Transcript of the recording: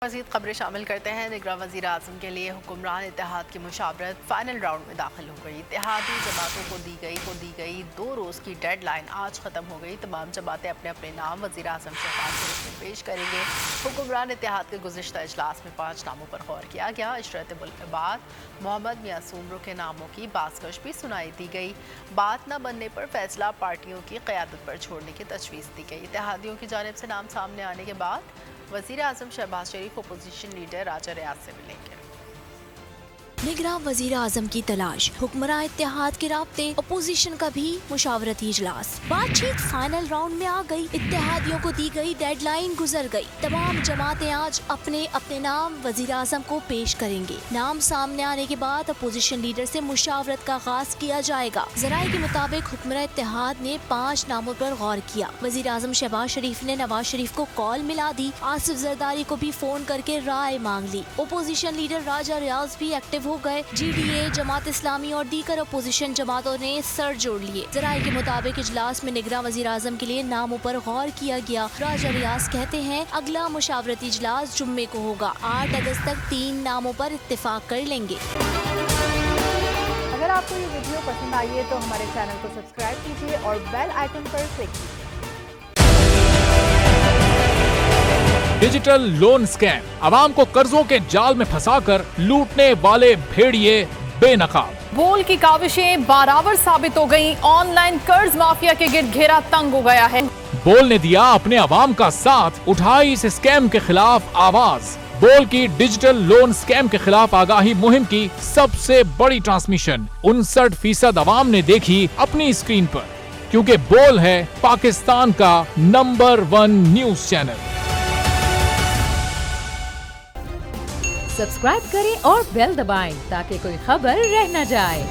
मज़ीद खबरें शामिल करते हैं। निगरान वज़ीर आज़म के लिए हुक्मरान इत्तेहाद की मुशावरत फाइनल राउंड में दाखिल हो गई। इत्तेहादी जमातों को दी गई 2 रोज़ की डेडलाइन आज ख़त्म हो गई। तमाम जमातें अपने अपने नाम वज़ीर आज़म शहबाज शरीफ में पेश करेंगे। हुक्मरान इत्तेहाद के गुज़िश्ता इजलास में 5 नामों पर गौर किया गया। इशरत मुल्क के बाद मोहम्मद मियां सुमरो के नामों की बाज़कश भी सुनाई दी गई। बात न बनने पर फैसला पार्टियों की क़यादत पर छोड़ने की तजवीज़ दी गई। इत्तेहादियों की जानिब से नाम सामने आने के बाद वज़ीर आज़म शहबाज शरीफ अपोजिशन लीडर राजा रियाज से मिलेंगे। निगरान वज़ीर आज़म की तलाश, हुक्मरान इत्तेहाद के राब्ते, अपोजिशन का भी मुशावरती इजलास। बातचीत फाइनल राउंड में आ गई। इत्तेहादियों को दी गई डेडलाइन गुजर गई। तमाम जमातें आज अपने अपने नाम वज़ीर आज़म को पेश करेंगे। नाम सामने आने के बाद अपोजिशन लीडर से मुशावरत का आगाज किया जाएगा। ज़राए के मुताबिक हुक्मरान इत्तेहाद ने 5 नामों पर गौर किया। वज़ीर आज़म शहबाज शरीफ ने नवाज शरीफ को कॉल मिला दी। आसिफ जरदारी को भी फोन करके राय मांग ली। अपोजिशन लीडर राजा रियाज भी एक्टिव हो गए। GDA, जमात इस्लामी और दीगर अपोजिशन जमातों ने सर जोड़ लिए। ज़राए के मुताबिक इजलास में निगरान वज़ीर आज़म के लिए नामों पर गौर किया गया। राजा रियाज कहते हैं अगला मुशावरती इजलास जुम्मे को होगा। 8 अगस्त तक 3 नामों पर इत्तेफाक कर लेंगे। अगर आपको ये वीडियो पसंद आई है तो हमारे चैनल को सब्सक्राइब कीजिए और बेल आइकन पर क्लिक कीजिए। डिजिटल लोन स्कैम, आवाम को कर्जों के जाल में फंसाकर लूटने वाले भेड़िए बेनकाब। बोल की काविशें बारावर साबित हो गई। ऑनलाइन कर्ज माफिया के गिर्द घेरा तंग हो गया है। बोल ने दिया अपने आवाम का साथ, उठाई इस स्कैम के खिलाफ आवाज। बोल की डिजिटल लोन स्कैम के खिलाफ आगाही मुहिम की सबसे बड़ी ट्रांसमिशन 59% आवाम ने देखी अपनी स्क्रीन पर, क्योंकि बोल है पाकिस्तान का नंबर 1 न्यूज चैनल। सब्सक्राइब करें और बेल दबाएं ताकि कोई खबर रह न जाए।